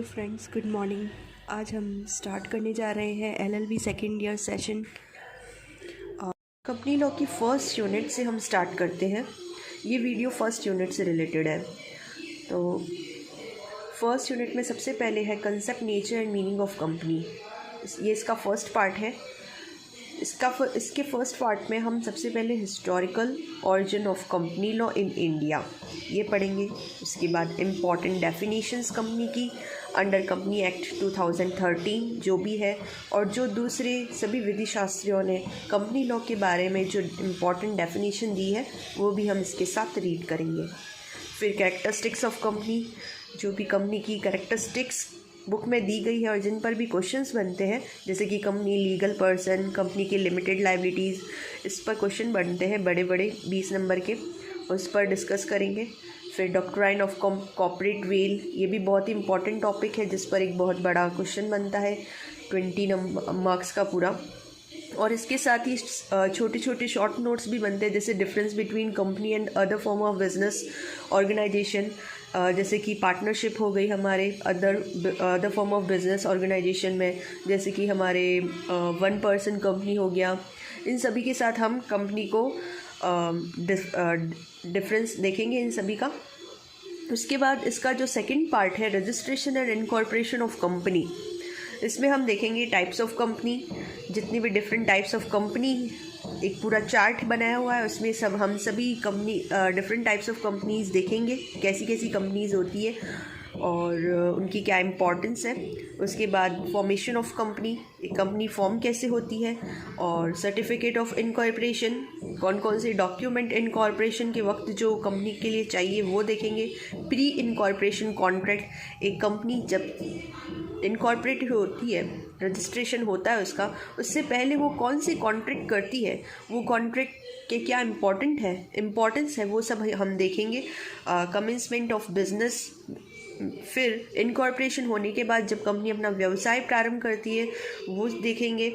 Hello friends, good morning. आज हम start करने जा रहे हैं LLB second year session. Company law की फ़र्स्ट यूनिट से हम स्टार्ट करते हैं। ये वीडियो फर्स्ट यूनिट से रिलेटेड है। तो फर्स्ट यूनिट में सबसे पहले है concept, nature and meaning of company. ये इसका फर्स्ट पार्ट है। इसके फर्स्ट पार्ट में हम सबसे पहले historical origin of company law in India ये पढ़ेंगे। उसके बाद इम्पॉर्टेंट डेफिनेशंस कंपनी की अंडर कंपनी एक्ट 2013 जो भी है, और जो दूसरे सभी विधि शास्त्रियों ने कंपनी लॉ के बारे में जो इम्पॉर्टेंट डेफिनेशन दी है वो भी हम इसके साथ रीड करेंगे। फिर कैरेक्टरिस्टिक्स ऑफ कंपनी, जो भी कंपनी की कैरेक्टरिस्टिक्स बुक में दी गई है और जिन पर भी क्वेश्चंस बनते हैं, जैसे कि कंपनी लीगल पर्सन, कंपनी की लिमिटेड लाइबिलिटीज़, इस पर क्वेश्चन बनते हैं बड़े बड़े 20 नंबर के, उस पर डिस्कस करेंगे। फिर डॉक्ट्राइन ऑफ कॉर्पोरेट वेल, ये भी बहुत ही इंपॉर्टेंट टॉपिक है जिस पर एक बहुत बड़ा क्वेश्चन बनता है 20 मार्क्स का पूरा। और इसके साथ ही छोटे छोटे शॉर्ट नोट्स भी बनते हैं, जैसे difference between company and other form of business organisation, जैसे कि पार्टनरशिप हो गई हमारे other form of business organisation में, जैसे कि हमारे 1 पर्सन कंपनी हो गया। इन सभी के साथ हम कंपनी को डिफरेंस देखेंगे इन सभी का। उसके बाद इसका जो सेकंड पार्ट है registration and incorporation of company, इसमें हम देखेंगे टाइप्स ऑफ कंपनी, जितनी भी डिफरेंट टाइप्स ऑफ कंपनी, एक पूरा चार्ट बनाया हुआ है उसमें हम सभी company different types of companies देखेंगे, कैसी कैसी कंपनीज़ होती है और उनकी क्या इम्पोर्टेंस है। उसके बाद फॉर्मेशन ऑफ कंपनी, एक कंपनी फॉर्म कैसे होती है, और सर्टिफिकेट ऑफ इनकॉर्पोरेशन, कौन कौन से डॉक्यूमेंट इनकॉर्पोरेशन के वक्त जो कंपनी के लिए चाहिए वो देखेंगे। प्री इनकॉर्पोरेशन कॉन्ट्रैक्ट, एक कंपनी जब इनकॉर्पोरेट होती है, रजिस्ट्रेशन होता है उसका, उससे पहले वो कौन सी कॉन्ट्रैक्ट करती है, वो कॉन्ट्रैक्ट के क्या इम्पोर्टेंस है, वो सब हम देखेंगे। कमेंसमेंट ऑफ बिजनेस, फिर इनकॉर्पोरेशन होने के बाद जब कंपनी अपना व्यवसाय प्रारंभ करती है वो देखेंगे।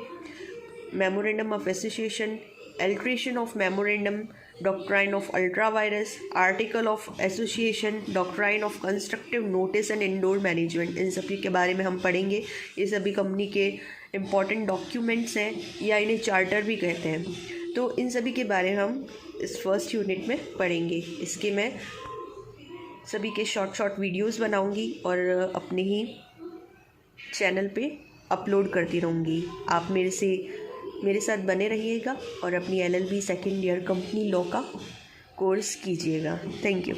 Memorandum of association, alteration of memorandum, doctrine of ultra vires, article of association, doctrine of constructive notice and indoor management, इन सभी के बारे में हम पढ़ेंगे। ये सभी कंपनी के इम्पॉर्टेंट डॉक्यूमेंट्स हैं या इन्हें चार्टर भी कहते हैं। तो इन सभी के बारे में हम इस फर्स्ट यूनिट में पढ़ेंगे। इसके मैं सभी के शॉर्ट वीडियोस बनाऊंगी और अपने ही चैनल पे अपलोड करती रहूँगी। आप मेरे साथ बने रहिएगा और अपनी LLB second year company law का कोर्स कीजिएगा। Thank you.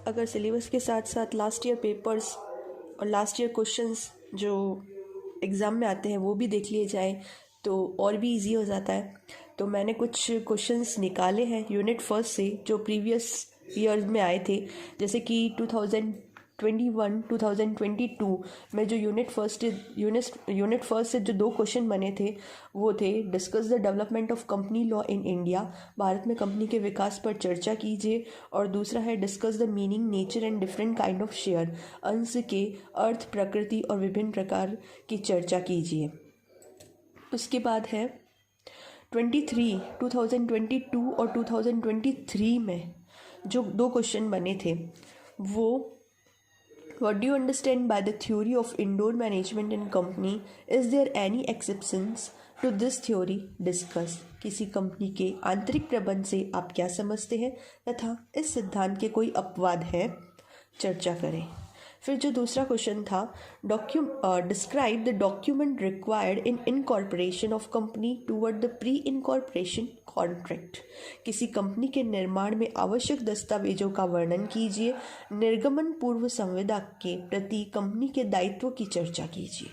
अगर सिलेबस के साथ साथ लास्ट ईयर पेपर्स और लास्ट ईयर क्वेश्चंस जो एग्ज़ाम में आते हैं वो भी देख लिए जाए तो और भी इजी हो जाता है। तो मैंने कुछ क्वेश्चंस निकाले हैं यूनिट फर्स्ट से जो प्रीवियस ईयर्स में आए थे, जैसे कि 2021-2022 में जो यूनिट फर्स्ट से जो 2 क्वेश्चन बने थे वो थे discuss the development of company law in India, Bharat में कंपनी के विकास पर चर्चा कीजिए, और दूसरा है discuss the meaning, nature and different kind of share, अंश के अर्थ, प्रकृति और विभिन्न प्रकार की चर्चा कीजिए। उसके बाद है 2022 और 2023 में जो 2 क्वेश्चन बने थे वो What do you understand by the theory of indoor management in company? Is there any exceptions to this theory? Discuss. किसी कंपनी के आंतरिक प्रबंध से आप क्या समझते हैं तथा इस सिद्धांत के कोई अपवाद है, चर्चा करें। फिर जो दूसरा क्वेश्चन था describe the document required in incorporation of company toward the pre incorporation contract, किसी कंपनी के निर्माण में आवश्यक दस्तावेजों का वर्णन कीजिए, निर्गमन पूर्व संविदा के प्रति कंपनी के दायित्व की चर्चा कीजिए।